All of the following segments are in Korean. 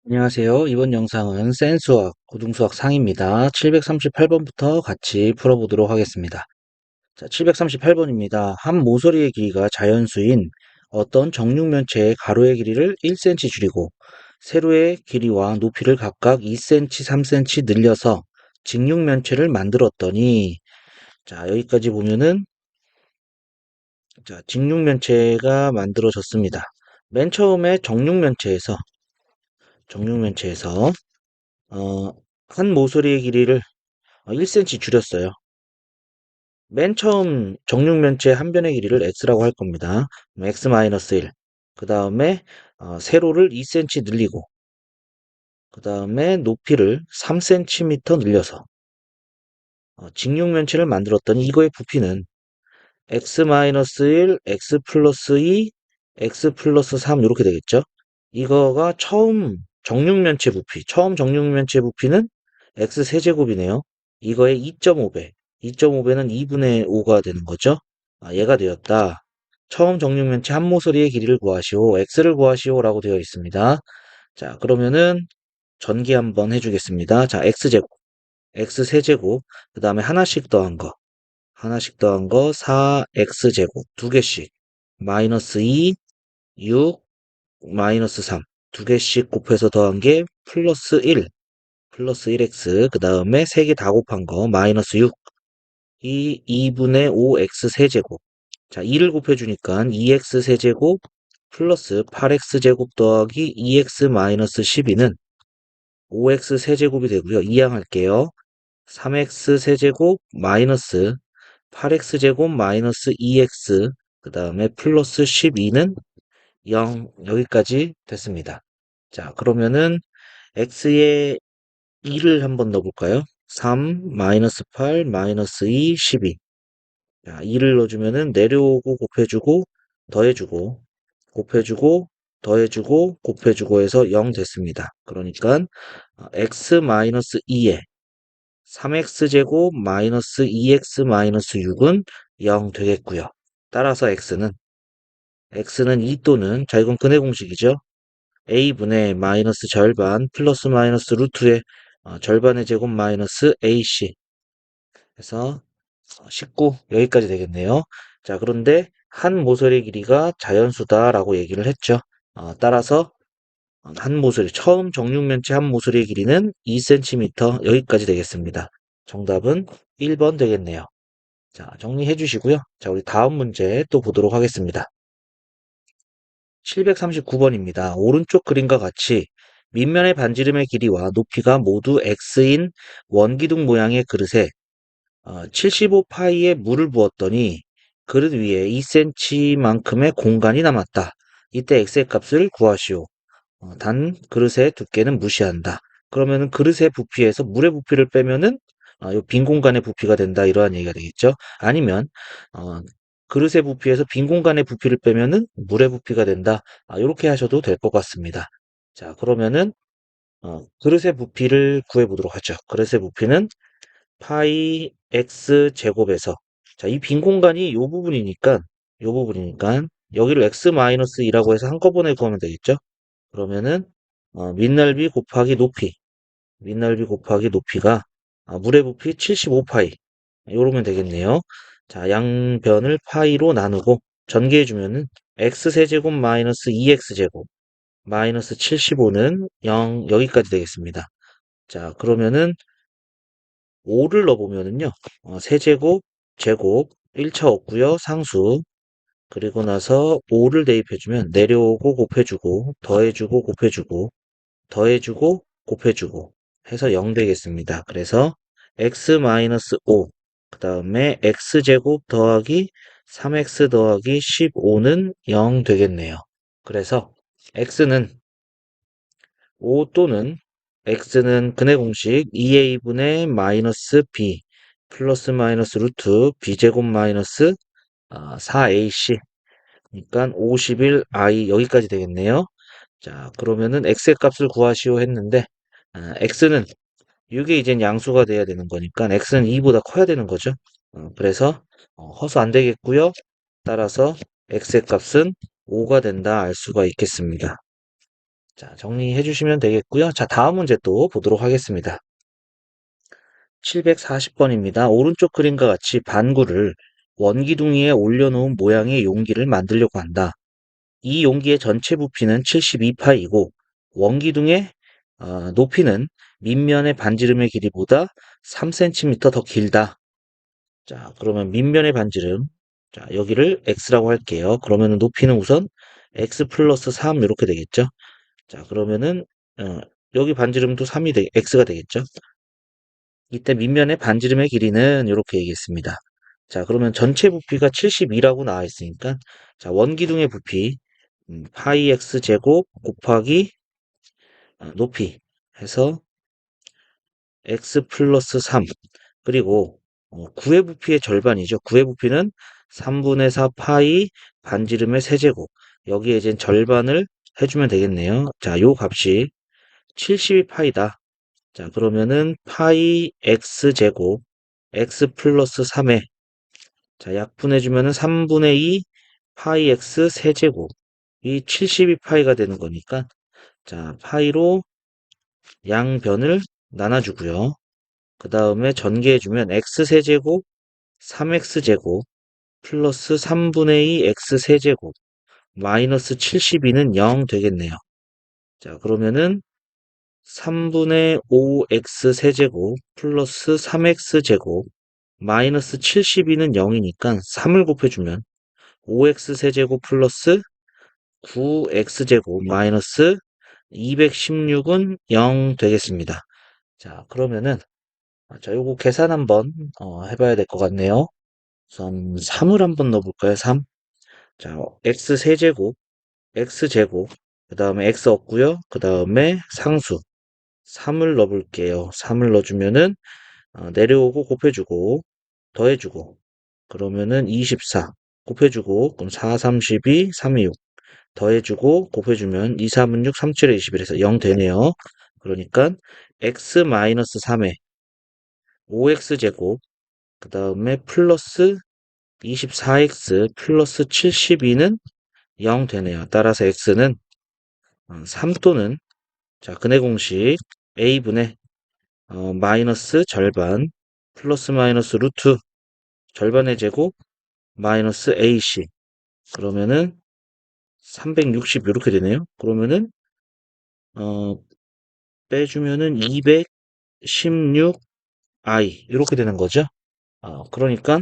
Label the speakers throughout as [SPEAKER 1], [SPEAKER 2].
[SPEAKER 1] 안녕하세요. 이번 영상은 센수학, 고등수학 상입니다. 738번부터 같이 풀어보도록 하겠습니다. 자, 738번입니다. 한 모서리의 길이가 자연수인 어떤 정육면체의 가로의 길이를 1cm 줄이고 세로의 길이와 높이를 각각 2cm, 3cm 늘려서 직육면체를 만들었더니 자, 여기까지 보면은 자, 직육면체가 만들어졌습니다. 맨 처음에 정육면체에서 어, 한 모서리의 길이를 1cm 줄였어요. 맨 처음 정육면체 한 변의 길이를 x라고 할 겁니다. x-1. 그 다음에 세로를 2cm 늘리고 그 다음에 높이를 3cm 늘려서 직육면체를 만들었더니 이거의 부피는 x-1, x 플러스 2, x 플러스 3 이렇게 되겠죠. 이거가 처음 정육면체 부피는 x 세제곱이네요. 이거의 2.5배, 2.5배는 2분의 5가 되는 거죠. 얘가 되었다. 처음 정육면체 한 모서리의 길이를 구하시오. x를 구하시오라고 되어 있습니다. 자, 그러면은 전기 한번 해주겠습니다. 자, x제곱, x 세제곱, 그 다음에 하나씩 더한 거 4x제곱 두 개씩 마이너스 2, 6, 마이너스 3 두 개씩 곱해서 더한 게 플러스 1x 그 다음에 세 개 다 곱한 거 마이너스 6 이 2분의 5x 세제곱 자 2를 곱해주니까 2x 세제곱 플러스 8x제곱 더하기 2x 마이너스 12는 5x 세제곱이 되고요. 이항할게요. 3x 세제곱 마이너스 8x제곱 마이너스 2x 그 다음에 플러스 12는 0 여기까지 됐습니다. 자 그러면은 x의 2를 한번 넣어볼까요? 3 마이너스 8 마이너스 2 12 자, 2를 넣어주면은 내려오고 곱해주고 더해주고 곱해주고 더해주고 곱해주고 해서 0 됐습니다. 그러니까 x 마이너스 2에 3x제곱 마이너스 2x 마이너스 6은 0 되겠고요. 따라서 x는 2 또는 자 이건 근해 공식이죠. a분의 마이너스 절반 플러스 마이너스 루트의 절반의 제곱 마이너스 ac 해서 19 여기까지 되겠네요. 자 그런데 한 모서리 길이가 자연수다라고 얘기를 했죠. 따라서 한 모서리 처음 정육면체 한 모서리의 길이는 2cm 여기까지 되겠습니다. 정답은 1번 되겠네요. 자 정리해 주시고요. 자 우리 다음 문제 또 보도록 하겠습니다. 739번입니다. 오른쪽 그림과 같이 밑면의 반지름의 길이와 높이가 모두 x인 원기둥 모양의 그릇에 75파이의 물을 부었더니 그릇 위에 2cm만큼의 공간이 남았다. 이때 x의 값을 구하시오. 단 그릇의 두께는 무시한다. 그러면은 그릇의 부피에서 물의 부피를 빼면은 요 빈 공간의 부피가 된다 이러한 얘기가 되겠죠. 아니면 어, 그릇의 부피에서 빈 공간의 부피를 빼면은 물의 부피가 된다. 이렇게 하셔도 될 것 같습니다. 자 그러면은 그릇의 부피를 구해보도록 하죠. 그릇의 부피는 파이 x 제곱에서 자 이 빈 공간이 요 부분이니까 여기를 x 마이너스 2라고 해서 한꺼번에 구하면 되겠죠. 그러면은 밑넓이 곱하기 높이가 물의 부피 75파이 이러면 되겠네요. 자 양변을 파이로 나누고 전개해주면은 x세제곱 마이너스 2x제곱 마이너스 75는 0 여기까지 되겠습니다. 자 그러면은 5를 넣어보면은요 세제곱 제곱 1차 없고요 상수 그리고 나서 5를 대입해주면 내려오고 곱해주고 더해주고 곱해주고 더해주고 곱해주고 해서 0 되겠습니다. 그래서 x-5 그 다음에 x제곱 더하기 3x 더하기 15는 0 되겠네요. 그래서 x는 5 또는 x는 근해 공식 2a분의 마이너스 b 플러스 마이너스 루트 b제곱 마이너스 4ac 그러니까 51i 여기까지 되겠네요. 자, 그러면은 x의 값을 구하시오 했는데 x는 이게 이젠 양수가 돼야 되는 거니까 x는 2보다 커야 되는 거죠. 그래서 허수 안 되겠고요. 따라서 x의 값은 5가 된다 알 수가 있겠습니다. 자, 정리해 주시면 되겠고요. 자, 다음 문제 또 보도록 하겠습니다. 740번입니다. 오른쪽 그림과 같이 반구를 원기둥 위에 올려놓은 모양의 용기를 만들려고 한다. 이 용기의 전체 부피는 72파이고 원기둥의 높이는 밑면의 반지름의 길이보다 3cm 더 길다. 자, 그러면 밑면의 반지름, 자, 여기를 x라고 할게요. 그러면 높이는 우선 x 플러스 3 이렇게 되겠죠. 자, 그러면은 여기 반지름도 3이 x가 되겠죠. 이때 밑면의 반지름의 길이는 이렇게 얘기했습니다. 자, 그러면 전체 부피가 72라고 나와 있으니까 자, 원기둥의 부피 파이 x 제곱 곱하기 높이 해서 x 플러스 3 그리고 9의 부피의 절반이죠. 9의 부피는 3분의 4 파이 반지름의 세제곱 여기에 이제 절반을 해주면 되겠네요. 자, 요 값이 72파이다. 자, 그러면은 파이 x 제곱 x 플러스 3에 자, 약분해주면은 3분의 2 파이 x 세제곱 이 72파이가 되는 거니까 자, 파이로 양변을 나눠주고요. 그 다음에 전개해주면 x세제곱 3x제곱 플러스 3분의 2 x세제곱 마이너스 72는 0 되겠네요. 자, 그러면은 3분의 5x세제곱 플러스 3x제곱 마이너스 72는 0이니까 3을 곱해주면 5x세제곱 플러스 9x제곱 마이너스 216은 0 되겠습니다. 자, 그러면은 자, 요거 계산 한번 해봐야 될 것 같네요. 우선 3을 한번 넣어볼까요? 3. 자, x 세제곱, x제곱, 그 다음에 x 없고요. 그 다음에 상수 3을 넣어볼게요. 3을 넣어주면은 내려오고 곱해주고 더해주고 그러면은 24 곱해주고 그럼 4, 32, 3, 2, 6 더해주고 곱해주면 2, 3은 6, 3, 7에 21에서 0 되네요. 그러니까 x-3에 5x제곱 그 다음에 플러스 24x 플러스 72는 0 되네요. 따라서 x는 3 또는 자 근해 공식 a분의 마이너스 절반 플러스 마이너스 루트 절반의 제곱 마이너스 ac 그러면은 360 이렇게 되네요. 그러면은 어, 빼주면은 216i 이렇게 되는 거죠. 그러니까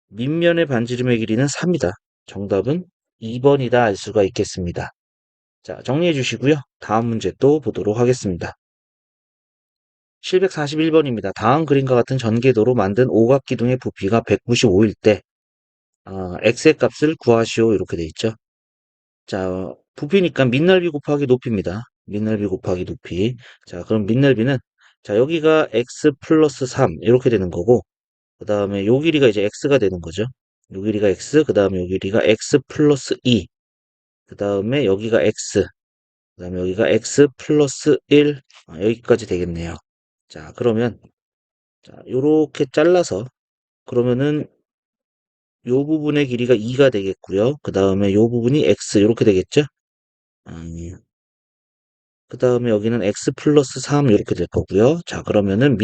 [SPEAKER 1] 밑면의 반지름의 길이는 3이다. 정답은 2번이다 알 수가 있겠습니다. 자, 정리해 주시고요. 다음 문제 또 보도록 하겠습니다. 741번입니다. 다음 그림과 같은 전개도로 만든 오각기둥의 부피가 195일 때 x의 값을 구하시오 이렇게 돼 있죠. 자, 부피니까 밑넓이 곱하기 높이입니다. 밑넓이 곱하기 높이. 자, 그럼 밑넓이는 자, 여기가 x 플러스 3 이렇게 되는 거고 그 다음에 요 길이가 이제 x가 되는 거죠. 요 길이가 x, 그 다음에 요 길이가 x 플러스 2, 그 다음에 여기가 x, 그 다음에 여기가 x 플러스 1, 여기까지 되겠네요. 자, 그러면 자, 요렇게 잘라서 그러면은 요 부분의 길이가 2가 되겠고요. 그 다음에 요 부분이 x 이렇게 되겠죠. 그 다음에 여기는 x 플러스 3 이렇게 될 거고요. 자, 그러면은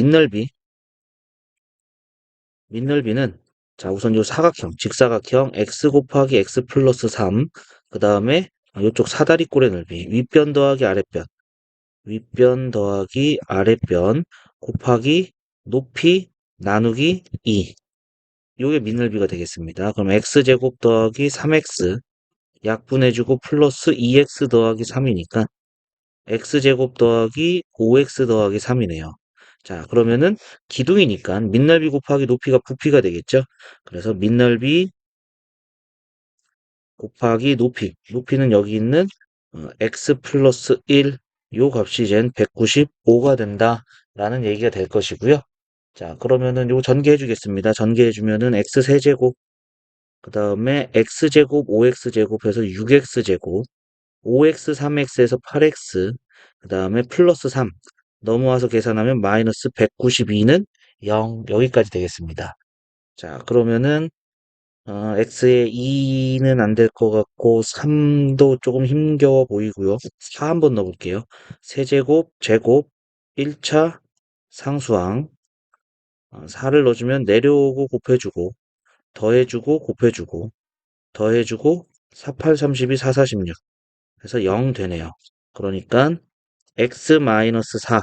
[SPEAKER 1] 밑넓이는 자, 우선 요 사각형, 직사각형 x 곱하기 x 플러스 3, 그 다음에 이쪽 사다리꼴의 넓이, 윗변 더하기 아랫변, 윗변 더하기 아랫변 곱하기 높이 나누기 2. 요게 밑넓이가 되겠습니다. 그럼 x제곱 더하기 3x 약분해주고 플러스 2x 더하기 3이니까 x제곱 더하기 5x 더하기 3이네요. 자, 그러면은 기둥이니까 밑넓이 곱하기 높이가 부피가 되겠죠? 그래서 밑넓이 곱하기 높이. 높이는 여기 있는 x 플러스 1, 요 값이 이젠 195가 된다라는 얘기가 될 것이고요. 자, 그러면은 요거 전개해 주겠습니다. 전개해 주면은 x 세제곱, 그 다음에 x제곱 5x제곱 해서 6x제곱, 5x 3x에서 8x, 그 다음에 플러스 3 넘어와서 계산하면 마이너스 192는 0 여기까지 되겠습니다. 자, 그러면은 x의 2는 안 될 것 같고 3도 조금 힘겨워 보이고요. 4 한번 넣어볼게요. 세제곱, 제곱, 1차 상수항 4를 넣어주면 내려오고 곱해주고 더해주고 곱해주고 더해주고 4, 8, 32, 4, 4, 16 그래서 0 되네요. 그러니까 x-4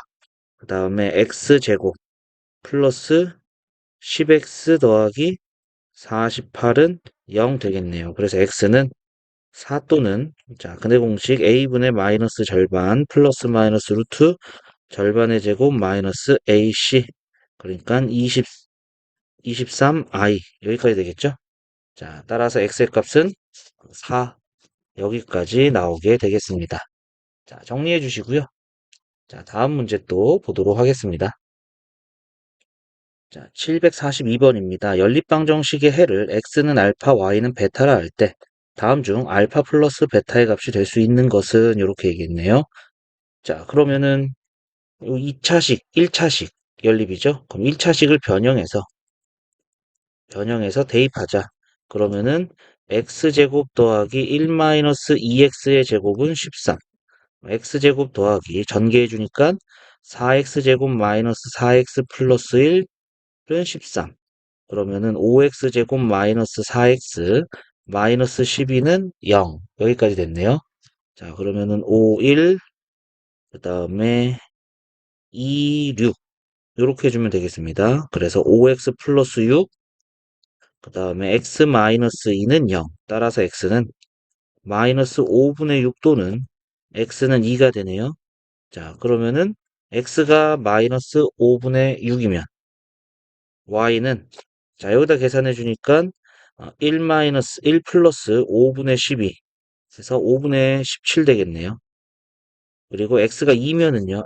[SPEAKER 1] 그 다음에 x제곱 플러스 10x 더하기 48은 0 되겠네요. 그래서 x는 4 또는 자 근해 공식 a분의 마이너스 절반 플러스 마이너스 루트 절반의 제곱 마이너스 ac 그러니까 23i 여기까지 되겠죠? 자 따라서 x의 값은 4 여기까지 나오게 되겠습니다. 자 정리해 주시고요. 자 다음 문제 또 보도록 하겠습니다. 자 742번입니다. 연립방정식의 해를 x는 알파 y는 베타라 할 때 다음 중 알파 플러스 베타의 값이 될 수 있는 것은 이렇게 얘기했네요. 자 그러면은 2차식, 1차식 연립이죠. 그럼 1차식을 변형해서 대입하자. 그러면은 x제곱 더하기 1 마이너스 2x의 제곱은 13. x제곱 더하기 전개해 주니까 4x제곱 마이너스 4x 플러스 1은 13. 그러면은 5x제곱 마이너스 4x 마이너스 12는 0. 여기까지 됐네요. 자, 그러면은 5, 1, 그 다음에 2, 6. 이렇게 해주면 되겠습니다. 그래서 5x 플러스 6, 그 다음에 x 마이너스 2는 0. 따라서 x는 마이너스 5분의 6 또는 x는 2가 되네요. 자, 그러면은 x가 마이너스 5분의 6이면 y는 자, 여기다 계산해 주니까 1 마이너스 1 플러스 5분의 12 그래서 5분의 17 되겠네요. 그리고 x가 2면은요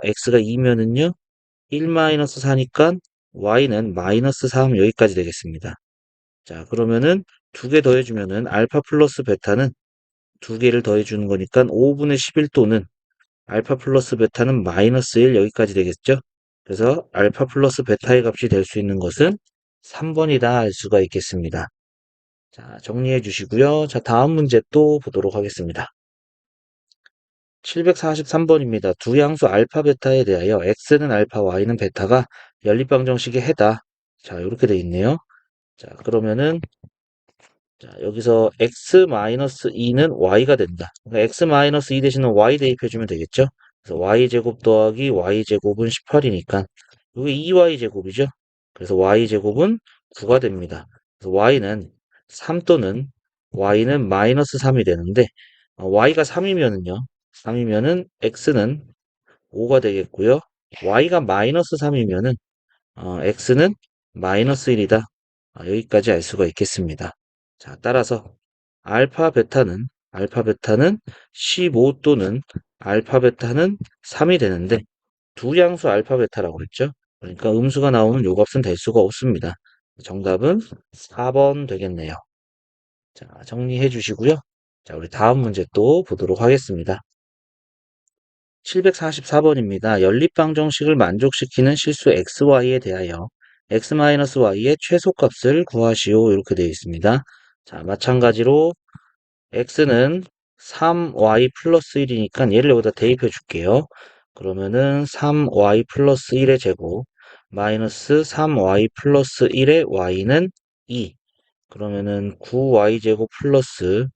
[SPEAKER 1] 1 마이너스 4니까 y는 마이너스 3 여기까지 되겠습니다. 자, 그러면은 두 개 더해주면은 알파 플러스 베타는 두 개를 더해주는 거니까 5분의 11 또는 알파 플러스 베타는 마이너스 1 여기까지 되겠죠? 그래서 알파 플러스 베타의 값이 될 수 있는 것은 3번이다 알 수가 있겠습니다. 자, 정리해 주시고요. 자, 다음 문제 또 보도록 하겠습니다. 743번입니다. 두 양수 알파 베타에 대하여 x는 알파 y는 베타가 연립방정식의 해다. 자, 이렇게 돼 있네요. 자, 그러면은 자, 여기서 x-2는 y가 된다. 그러니까 x-2 대신에 y 대입해주면 되겠죠? 그래서 y제곱 더하기 y제곱은 18이니까 이게 2y제곱이죠? 그래서 y제곱은 9가 됩니다. 그래서 y는 3 또는 y는 마이너스 3이 되는데 y가 3이면은 x는 5가 되겠고요. y가 마이너스 3이면은 x는 마이너스 1이다. 여기까지 알 수가 있겠습니다. 자, 따라서 알파 베타는 15 또는 알파 베타는 3이 되는데 두 양수 알파 베타라고 했죠. 그러니까 음수가 나오는 요 값은 될 수가 없습니다. 정답은 4번 되겠네요. 자, 정리해 주시고요. 자, 우리 다음 문제 또 보도록 하겠습니다. 744번입니다. 연립방정식을 만족시키는 실수 xy에 대하여 x-y의 최소값을 구하시오. 이렇게 되어 있습니다. 자, 마찬가지로 x는 3y 플러스 1이니까 얘를 여기다 대입해 줄게요. 그러면은 3y 플러스 1의 제곱 마이너스 3y 플러스 1의 y는 2. 그러면은 9y 제곱 플러스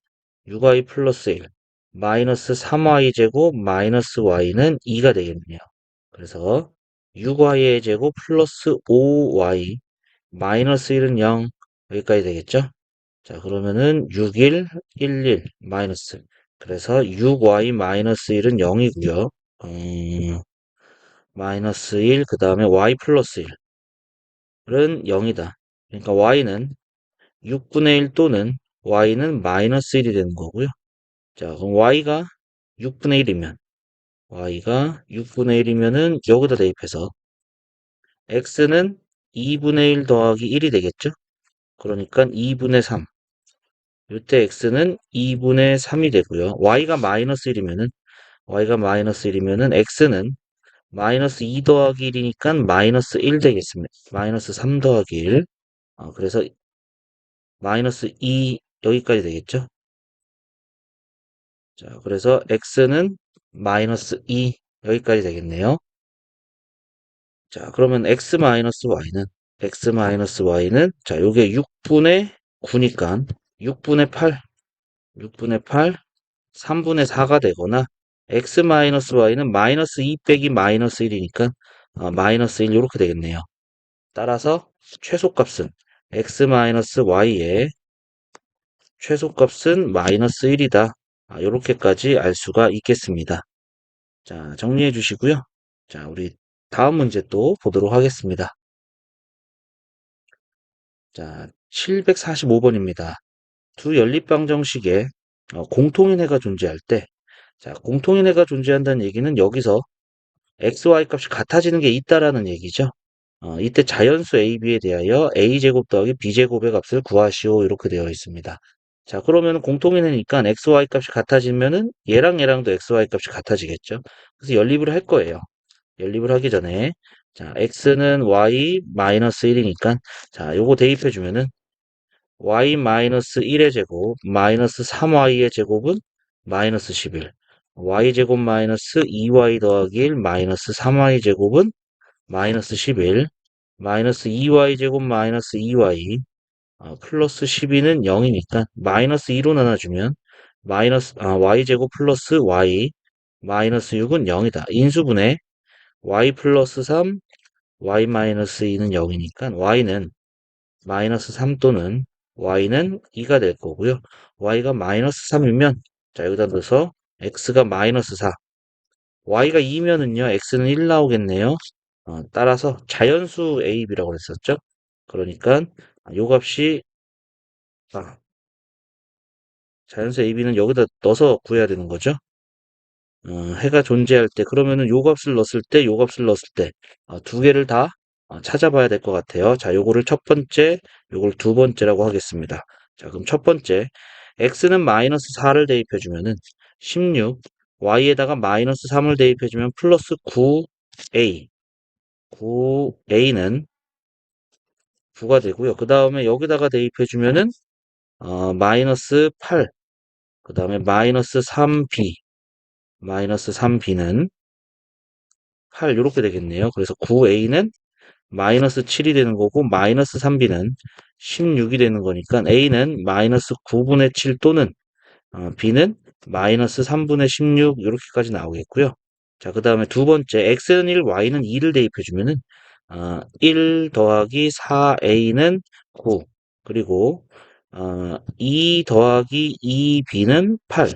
[SPEAKER 1] 6y 플러스 1 마이너스 3y 제곱 마이너스 y는 2가 되겠네요. 그래서 6y의 제곱 플러스 5y 마이너스 1은 0 여기까지 되겠죠? 자 그러면은 6, 1, 1, 1 마이너스 그래서 6y 마이너스 1은 0이고요. 마이너스 1 그 다음에 y 플러스 1은 0이다. 그러니까 y는 6분의 1 또는 y는 마이너스 1이 되는 거고요. 자, 그럼 y가 6분의 1이면은 여기다 대입해서 x는 2분의 1 더하기 1이 되겠죠? 그러니까 2분의 3. 이때 x는 2분의 3이 되고요. y가 마이너스 1이면은 x는 마이너스 2 더하기 1이니까 마이너스 1 되겠습니다. 마이너스 3 더하기 1. 그래서 마이너스 2 여기까지 되겠죠? 자, 그래서 x는 마이너스 2 여기까지 되겠네요. 자, 그러면 x-y는 자, 요게 6분의 9니까 6분의 8, 6분의 8, 3분의 4가 되거나 x-y는 마이너스 2 빼기 마이너스 1이니까 마이너스 1 이렇게 되겠네요. 따라서 최소값은 x-y의 최소값은 마이너스 1이다. 이렇게까지 알 수가 있겠습니다. 자, 정리해 주시고요. 자, 우리 다음 문제 또 보도록 하겠습니다. 자, 745번입니다. 두 연립방정식에 공통인해가 존재할 때, 자, 공통인해가 존재한다는 얘기는 여기서 x, y 값이 같아지는 게 있다라는 얘기죠. 이때 자연수 a, b에 대하여 a제곱 더하기 b제곱의 값을 구하시오 이렇게 되어 있습니다. 자, 그러면 공통인해니까 x, y 값이 같아지면은 얘랑 얘랑도 x, y 값이 같아지겠죠. 그래서 연립을 할 거예요. 연립을 하기 전에 자, x는 y 마이너스 1이니까 자, 요거 대입해 주면은 y 마이너스 1의 제곱 마이너스 3y의 제곱은 마이너스 11 y제곱 마이너스 2y 더하기 1 마이너스 3y 제곱은 마이너스 11 마이너스 2y 제곱 마이너스 2y 플러스 12는 0이니까 마이너스 2로 나눠주면 y 제곱 플러스 y 마이너스 6은 0이다. 인수분해 y 플러스 3 y 마이너스 2는 0이니까 y는 마이너스 3 또는 y는 2가 될 거고요. y가 마이너스 3이면 자 여기다 넣어서 x가 마이너스 4 y가 2면은요 x는 1 나오겠네요. 따라서 자연수 a, b라고 그랬었죠. 그러니까 요 값이 아, 자연수 a, b는 여기다 넣어서 구해야 되는 거죠. 해가 존재할 때 그러면은 요 값을 넣었을 때 요 값을 넣었을 때 두 개를 다 찾아봐야 될 것 같아요. 자, 요거를 첫 번째, 요걸 두 번째라고 하겠습니다. 자, 그럼 첫 번째 x는 마이너스 4를 대입해 주면은 16, y에다가 마이너스 3을 대입해 주면 플러스 9a, 9a는 9가 되고요. 그 다음에 여기다가 대입해 주면은 마이너스 8, 그 다음에 마이너스 3b, 마이너스 3b는 8 이렇게 되겠네요. 그래서 9a는 마이너스 7이 되는 거고 마이너스 3b는 16이 되는 거니까 a는 마이너스 9분의 7 또는 b는 마이너스 3분의 16 이렇게까지 나오겠고요. 자, 그 다음에 두 번째 x는 1, y는 2를 대입해 주면은 1 더하기 4a는 9 그리고 2 더하기 2b는 8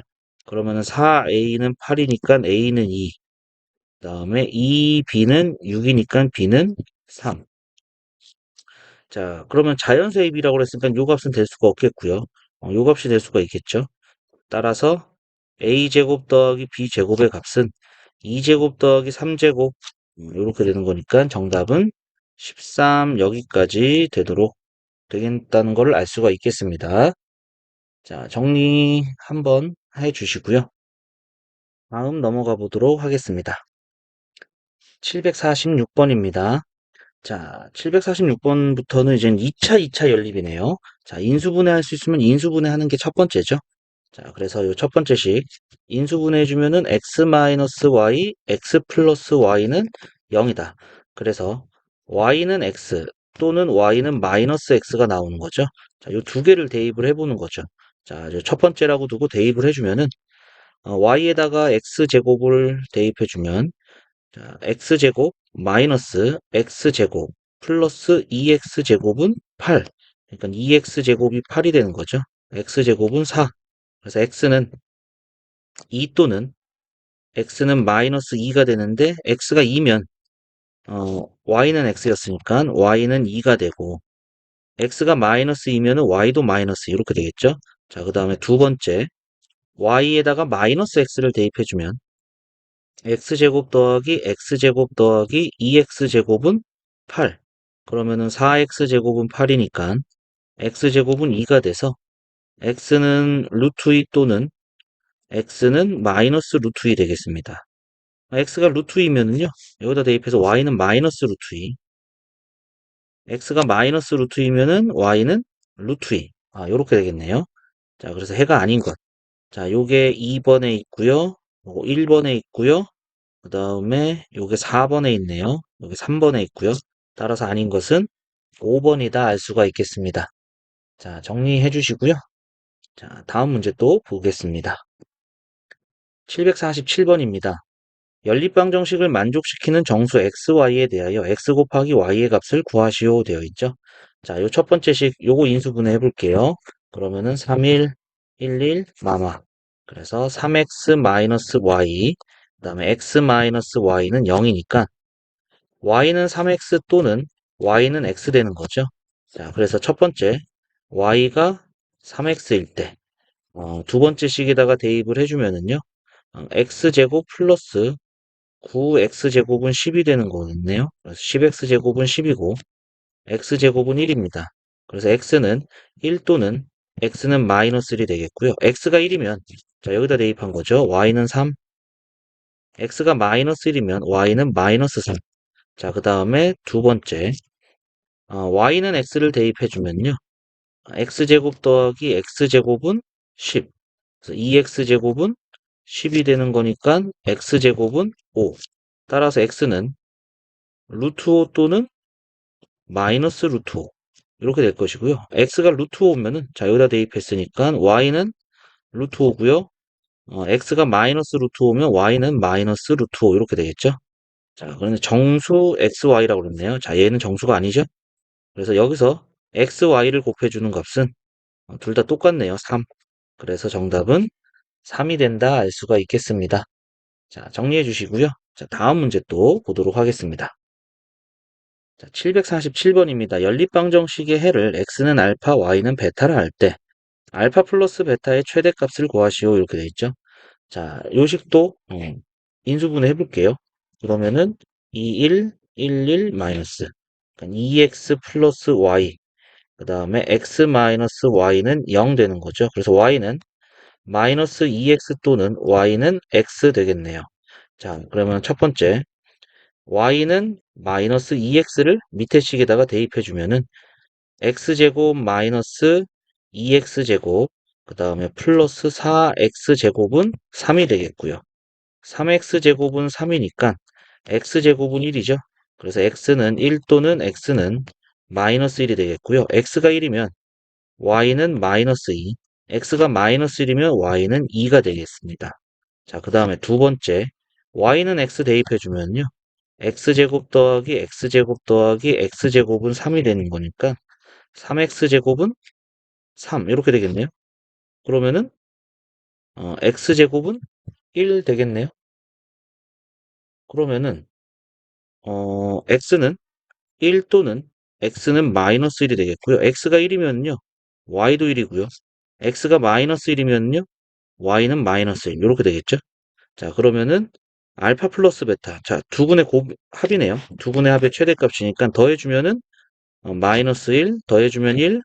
[SPEAKER 1] 그러면은 4a는 8이니까 a는 2 그다음에 2b는 6이니까 b는 3. 자, 그러면 자연수 AB라고 그랬으니까 요 값은 될 수가 없겠고요. 요 값이 될 수가 있겠죠. 따라서 a제곱 더하기 b제곱의 값은 2제곱 더하기 3제곱 이렇게 되는 거니까 정답은 13 여기까지 되도록 되겠다는 것을 알 수가 있겠습니다. 자, 정리 한번 해 주시고요. 다음 넘어가 보도록 하겠습니다. 746번입니다. 자, 746번부터는 이제 2차 연립이네요. 자, 인수분해할 수 있으면 인수분해하는 게 첫 번째죠. 자, 그래서 요 첫 번째식 인수분해해주면은 x-y, x 플러스 y는 0이다. 그래서 y는 x 또는 y는 마이너스 x가 나오는 거죠. 자, 요 두 개를 대입을 해보는 거죠. 자, 첫 번째라고 두고 대입을 해주면은 y에다가 x제곱을 대입해주면 자, x제곱 마이너스 x제곱 플러스 2x제곱은 8. 그러니까 2x제곱이 8이 되는 거죠. x제곱은 4. 그래서 x는 2 또는 x는 마이너스 2가 되는데 x가 2면 y는 x였으니까 y는 2가 되고 x가 마이너스 2면은 y도 마이너스 이렇게 되겠죠. 자, 그 다음에 두 번째 y에다가 마이너스 x를 대입해주면 x제곱 더하기 x제곱 더하기 2x제곱은 8. 그러면은 4x제곱은 8이니까 x제곱은 2가 돼서 x는 루트 2 또는 x는 마이너스 루트 2 되겠습니다. x가 루트 2면은요. 여기다 대입해서 y는 마이너스 루트 2. x가 마이너스 루트 2면은 y는 루트 2. 요렇게 되겠네요. 자, 그래서 해가 아닌 것. 자, 요게 2번에 있고요. 요거 1번에 있고요. 그 다음에 요게 4번에 있네요. 여기 3번에 있고요. 따라서 아닌 것은 5번이다 알 수가 있겠습니다. 자, 정리해 주시고요. 자, 다음 문제 또 보겠습니다. 747번입니다. 연립방 정식을 만족시키는 정수 xy에 대하여 x 곱하기 y의 값을 구하시오 되어 있죠. 자, 요 첫 번째 식 요거 인수분해 해볼게요. 그러면은 31, 11, 마마. 그래서 3x-y, 그 다음에 x-y는 0이니까 y는 3x 또는 y는 x 되는 거죠. 자, 그래서 첫 번째 y가 3x일 때 두 번째 식에다가 대입을 해주면은요. x제곱 플러스 9x제곱은 10이 되는 거겠네요. 그래서 10x제곱은 10이고 x제곱은 1입니다. 그래서 x는 1 또는 x는 마이너스 1이 되겠고요. x가 1이면 자 여기다 대입한 거죠. y는 3, x가 마이너스 1이면 y는 마이너스 3. 자, 그 다음에 두 번째 y는 x를 대입해주면요. x제곱 더하기 x제곱은 10. 그래서 2x제곱은 10이 되는 거니까 x제곱은 5. 따라서 x는 루트 5 또는 마이너스 루트 5. 이렇게 될 것이고요. x가 루트 5면은 자 여기다 대입했으니까 y는 루트 5고요. x가 마이너스 루트 5면 y는 마이너스 루트 5 이렇게 되겠죠. 자, 그런데 정수 xy라고 그랬네요. 자, 얘는 정수가 아니죠. 그래서 여기서 xy를 곱해주는 값은 둘 다 똑같네요. 3. 그래서 정답은 3이 된다 알 수가 있겠습니다. 자, 정리해 주시고요. 자, 다음 문제 또 보도록 하겠습니다. 자, 747번입니다. 연립방정식의 해를 x는 알파, y는 베타라 할 때 알파 플러스 베타의 최대값을 구하시오 이렇게 돼 있죠. 자, 요식도 인수분해 해볼게요. 그러면은 21, 11 마이너스 그러니까 2x 플러스 y 그 다음에 x 마이너스 y는 0 되는 거죠. 그래서 y는 마이너스 2x 또는 y는 x 되겠네요. 자, 그러면 첫 번째 y는 마이너스 2x를 밑에 식에다가 대입해주면은 x제곱 마이너스 2x제곱 그 다음에 플러스 4x제곱은 3이 되겠고요. 3x제곱은 3이니까 x제곱은 1이죠. 그래서 x는 1 또는 x는 마이너스 1이 되겠고요. x가 1이면 y는 마이너스 2, x가 마이너스 1이면 y는 2가 되겠습니다. 자, 그 다음에 두 번째 y는 x 대입해주면요. x제곱 더하기 x제곱 더하기 x제곱은 3이 되는 거니까 3x제곱은 3 이렇게 되겠네요. 그러면은 x제곱은 1 되겠네요. 그러면은 x는 1 또는 x는 마이너스 1이 되겠고요. x가 1이면요. y도 1이고요. x가 마이너스 1이면요. y는 마이너스 1 이렇게 되겠죠. 자, 그러면은 알파 플러스 베타. 자, 두 분의 합이네요. 두 분의 합의 최대값이니까 더해주면은 마이너스 1, 더해주면 1,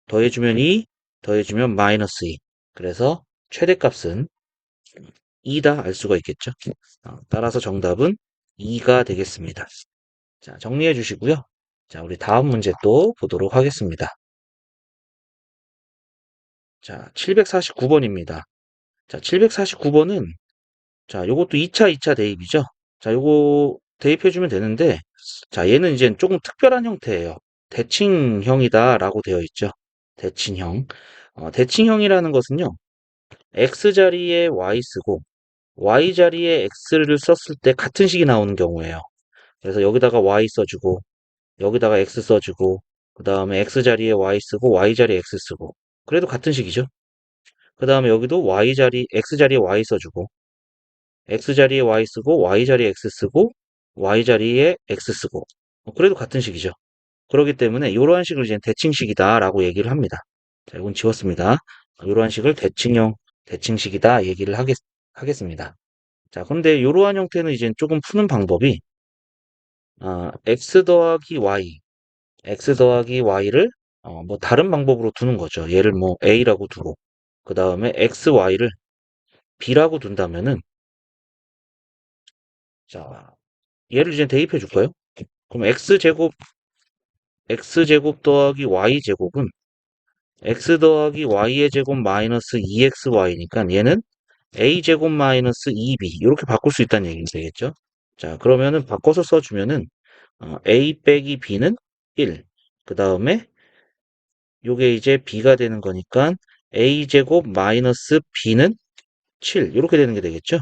[SPEAKER 1] 더해주면 2, 더해주면 마이너스 2. 그래서 최대값은 2다 알 수가 있겠죠. 따라서 정답은 2가 되겠습니다. 자, 정리해 주시고요. 자, 우리 다음 문제 또 보도록 하겠습니다. 자, 749번입니다. 자, 749번은 자, 요것도 2차 대입이죠. 자, 요거 대입해주면 되는데, 자, 얘는 이제 조금 특별한 형태예요. 대칭형이다라고 되어 있죠. 대칭형. 대칭형이라는 것은요, x 자리에 y 쓰고, y 자리에 x를 썼을 때 같은 식이 나오는 경우예요. 그래서 여기다가 y 써주고, 여기다가 x 써주고, 그 다음에 x 자리에 y 쓰고, y 자리에 x 쓰고, 그래도 같은 식이죠. 그 다음에 여기도 y 자리, x 자리에 y 써주고, x 자리에 y 쓰고 y 자리에 x 쓰고 y 자리에 x 쓰고 그래도 같은 식이죠. 그렇기 때문에 이러한 식을 이제 대칭식이다라고 얘기를 합니다. 자, 이건 지웠습니다. 이러한 식을 대칭식이다 얘기를 하겠습니다. 자, 그런데 이러한 형태는 이제 조금 푸는 방법이 x 더하기 y를 뭐 다른 방법으로 두는 거죠. 얘를 뭐 a라고 두고 그 다음에 xy를 b라고 둔다면은 자, 얘를 이제 대입해 줄까요? 그럼 x제곱 더하기 y제곱은 x 더하기 y의 제곱 마이너스 2xy니까 얘는 a제곱 마이너스 2b 이렇게 바꿀 수 있다는 얘기가 되겠죠. 자, 그러면은 바꿔서 써주면은 a 빼기 b는 1. 그 다음에 요게 이제 b가 되는 거니까 a제곱 마이너스 b는 7 이렇게 되는 게 되겠죠.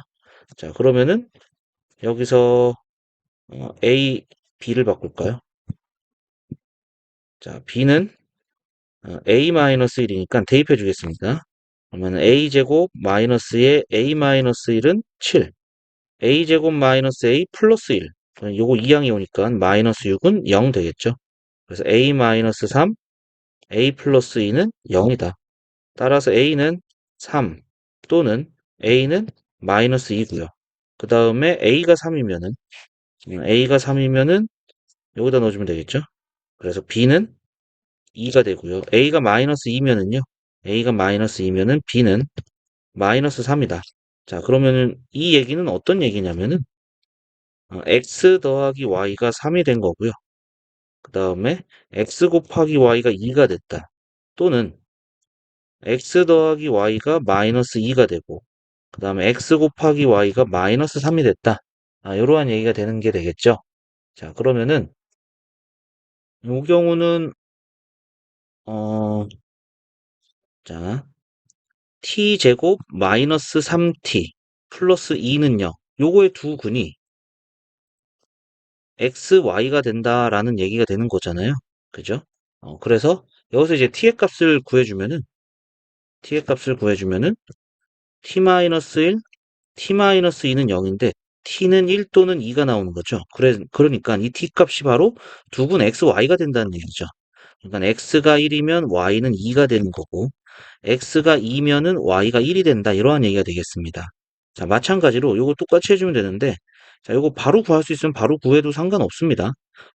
[SPEAKER 1] 자, 그러면은 여기서 a, b를 바꿀까요? 자, b는 a-1이니까 대입해 주겠습니다. 그러면 a제곱 마이너스의 a-1은 7. a제곱 마이너스 a 플러스 1. 요거 2항이 오니까 마이너스 6은 0 되겠죠. 그래서 a-3, a 플러스 2는 0이다. 따라서 a는 3 또는 a는 마이너스 2고요. 그 다음에 a가 3이면은 여기다 넣어주면 되겠죠. 그래서 b는 2가 되고요. a가 마이너스 2면은 b는 마이너스 3이다. 자, 그러면은 이 얘기는 어떤 얘기냐면은 x 더하기 y가 3이 된 거고요. 그 다음에 x 곱하기 y가 2가 됐다. 또는 x 더하기 y가 마이너스 2가 되고 그 다음에 x 곱하기 y가 마이너스 3이 됐다. 이러한 얘기가 되는 게 되겠죠. 자, 그러면은 이 경우는 자, t제곱 마이너스 3t 플러스 2는요. 요거의 두 근이 x, y가 된다라는 얘기가 되는 거잖아요. 그죠? 그래서 여기서 이제 t의 값을 구해주면은 t-1, t-2는 0인데 t는 1 또는 2가 나오는 거죠. 그러니까 이 t 값이 바로 두근 x, y가 된다는 얘기죠. 그러니까 x가 1이면 y는 2가 되는 거고 x가 2면은 y가 1이 된다. 이러한 얘기가 되겠습니다. 자, 마찬가지로 요거 똑같이 해주면 되는데 자, 요거 바로 구할 수 있으면 바로 구해도 상관없습니다.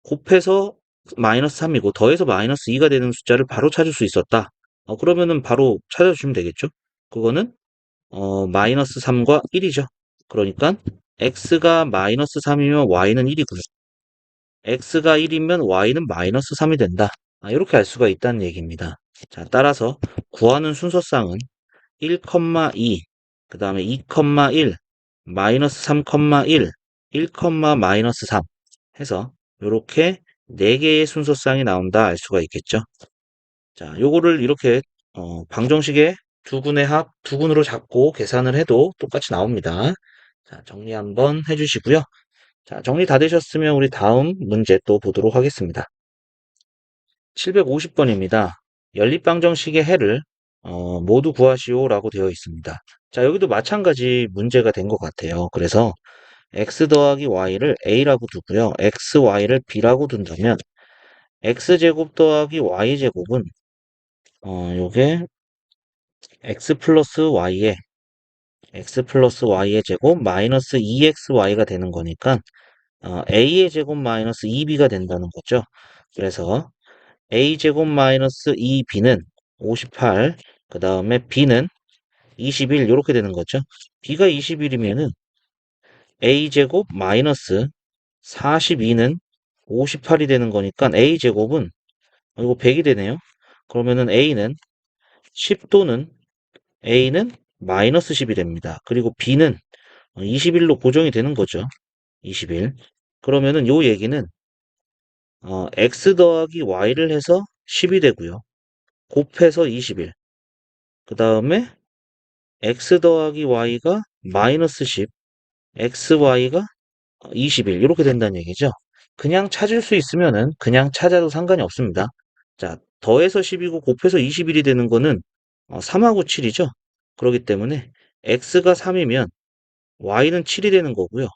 [SPEAKER 1] 곱해서 마이너스 3이고 더해서 마이너스 2가 되는 숫자를 바로 찾을 수 있었다. 그러면은 바로 찾아주시면 되겠죠. 그거는 마이너스 3과 1이죠. 그러니까 x가 마이너스 3이면 y는 1이고요. x가 1이면 y는 마이너스 3이 된다. 이렇게 알 수가 있다는 얘기입니다. 자, 따라서 구하는 순서상은 1, 2, 그 다음에 2, 1, 마이너스 3, 1, 1, 마이너스 3 해서 이렇게 4개의 순서상이 나온다 알 수가 있겠죠. 자, 요거를 이렇게 방정식의 두근의 합, 두근으로 잡고 계산을 해도 똑같이 나옵니다. 자, 정리 한번 해주시고요. 자, 정리 다 되셨으면 우리 다음 문제 또 보도록 하겠습니다. 750번입니다. 연립방정식의 해를 모두 구하시오라고 되어 있습니다. 자, 여기도 마찬가지 문제가 된 것 같아요. 그래서 x 더하기 y를 a라고 두고요. x, y를 b라고 둔다면 x제곱 더하기 y제곱은 요게 x 플러스 y의 제곱 마이너스 2xy가 되는 거니까 a의 제곱 마이너스 2b가 된다는 거죠. 그래서 a제곱 마이너스 2b는 58, 그 다음에 b는 21 이렇게 되는 거죠. b가 21이면은 a제곱 마이너스 42는 58이 되는 거니까 a제곱은 이거 100이 되네요. 그러면은 a는 마이너스 10이 됩니다. 그리고 b는 21로 고정이 되는 거죠. 21. 그러면은 요 얘기는 x 더하기 y를 해서 10이 되고요. 곱해서 21. 그 다음에 x 더하기 y가 마이너스 10, xy가 21 이렇게 된다는 얘기죠. 그냥 찾을 수 있으면은 그냥 찾아도 상관이 없습니다. 자, 더해서 10이고 곱해서 21이 되는 거는 3하고 7이죠. 그렇기 때문에 x가 3이면 y는 7이 되는 거고요.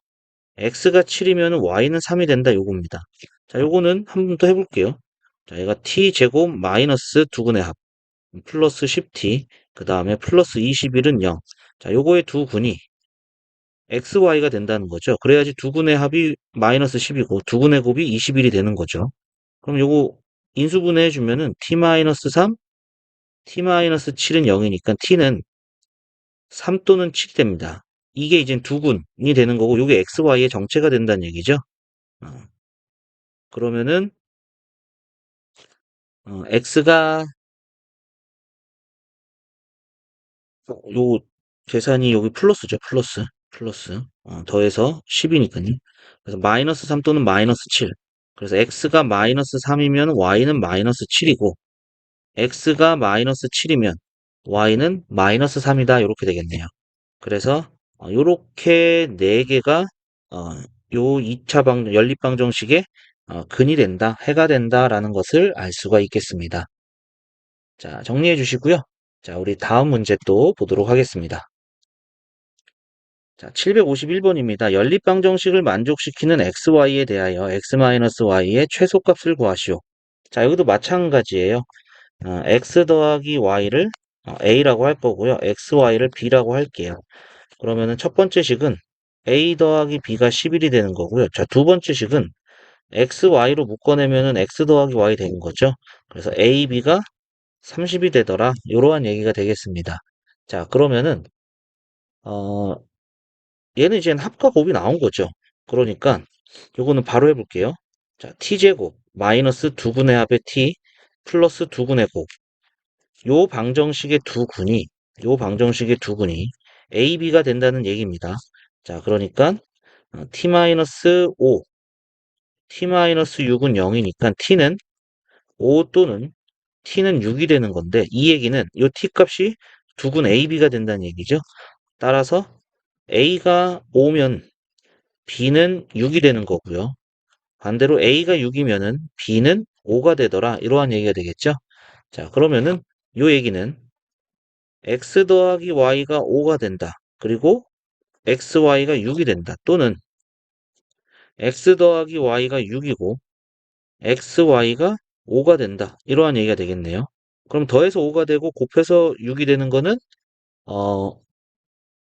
[SPEAKER 1] x가 7이면 y는 3이 된다 요겁니다. 자, 요거는 한 번 더 해볼게요. 자, 얘가 t제곱 마이너스 두근의 합 플러스 10t 그 다음에 플러스 21은 0. 자, 요거의 두 근이 xy가 된다는 거죠. 그래야지 두 근의 합이 마이너스 10이고 두 근의 곱이 21이 되는 거죠. 그럼 요거 인수분해 해주면은 t-3, t-7은 0이니까 t는 3 또는 7이 됩니다. 이게 이제 두 근이 되는 거고 요게 xy의 정체가 된다는 얘기죠. 어, 그러면은 x가 요 계산이 여기 플러스죠, 플러스. 플러스. 더해서 10이니까요. 그래서 마이너스 3 또는 마이너스 7. 그래서 x가 마이너스 3이면 y는 마이너스 7이고, x가 마이너스 7이면 y는 마이너스 3이다. 이렇게 되겠네요. 그래서 요렇게 네 개가 요 2차 연립방정식의 근이 된다, 해가 된다라는 것을 알 수가 있겠습니다. 자, 정리해 주시고요. 자, 우리 다음 문제 또 보도록 하겠습니다. 자, 751번입니다. 연립방정식을 만족시키는 xy에 대하여 x-y의 최소값을 구하시오. 자, 여기도 마찬가지예요. x 더하기 y를 a라고 할 거고요. xy를 b라고 할게요. 그러면은 첫 번째 식은 a 더하기 b가 11이 되는 거고요. 자, 두 번째 식은 x, y로 묶어내면은 x 더하기 y 되는 거죠. 그래서 a, b가 30이 되더라. 이러한 얘기가 되겠습니다. 자, 그러면은 어, 얘는 이제 합과 곱이 나온 거죠. 그러니까 요거는 바로 해볼게요. 자, t제곱 마이너스 두분의 합의 t 플러스 두분의 곱. 요 방정식의 두 근이 a, b가 된다는 얘기입니다. 자, 그러니까 t-5, t-6은 0이니까 t는 5 또는 t는 6이 되는 건데, 이 얘기는 요 t 값이 두근 a, b가 된다는 얘기죠. 따라서 a가 5면 b는 6이 되는 거고요. 반대로 a가 6이면은 b는 5가 되더라. 이러한 얘기가 되겠죠. 자, 그러면은 요 얘기는 x 더하기 y가 5가 된다. 그리고 xy가 6이 된다. 또는 x 더하기 y가 6이고 xy가 5가 된다. 이러한 얘기가 되겠네요. 그럼 더해서 5가 되고 곱해서 6이 되는 거는 어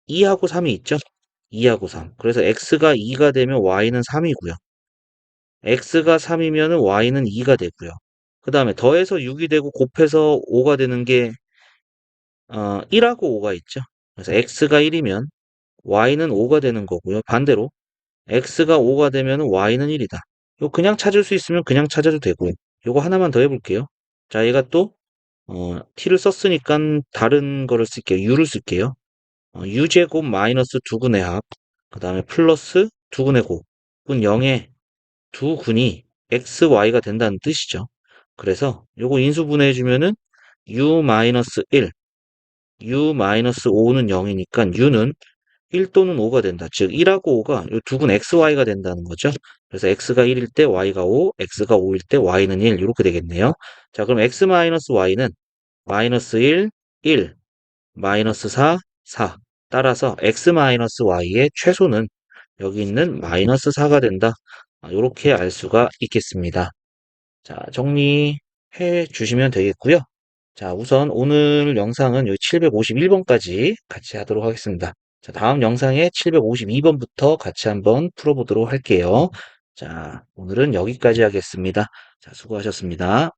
[SPEAKER 1] 2하고 3이 있죠. 2하고 3. 그래서 x가 2가 되면 y는 3이고요. x가 3이면 y는 2가 되고요. 그 다음에 더해서 6이 되고 곱해서 5가 되는 게 1하고 5가 있죠. 그래서 x가 1이면 y는 5가 되는 거고요. 반대로 x가 5가 되면 y는 1이다. 이거 그냥 찾을 수 있으면 그냥 찾아도 되고요. 이거 하나만 더 해볼게요. 자, 얘가 또 t를 썼으니까 다른 거를 쓸게요. u를 쓸게요. u제곱 마이너스 두근의 합, 그 다음에 플러스 두근의 곱은 0의 두 근이 x, y가 된다는 뜻이죠. 그래서 요거 인수분해해주면은 u-1, u-5는 0이니까 u는 1 또는 5가 된다. 즉 1하고 5가 이 두 근 xy가 된다는 거죠. 그래서 x가 1일 때 y가 5, x가 5일 때 y는 1 이렇게 되겠네요. 자, 그럼 x-y는 마이너스 1, 1, 마이너스 4, 4. 따라서 x-y의 최소는 여기 있는 마이너스 4가 된다. 이렇게 알 수가 있겠습니다. 자, 정리해 주시면 되겠고요. 자, 우선 오늘 영상은 여기 751번까지 같이 하도록 하겠습니다. 자, 다음 영상에 752번부터 같이 한번 풀어보도록 할게요. 자, 오늘은 여기까지 하겠습니다. 자, 수고하셨습니다.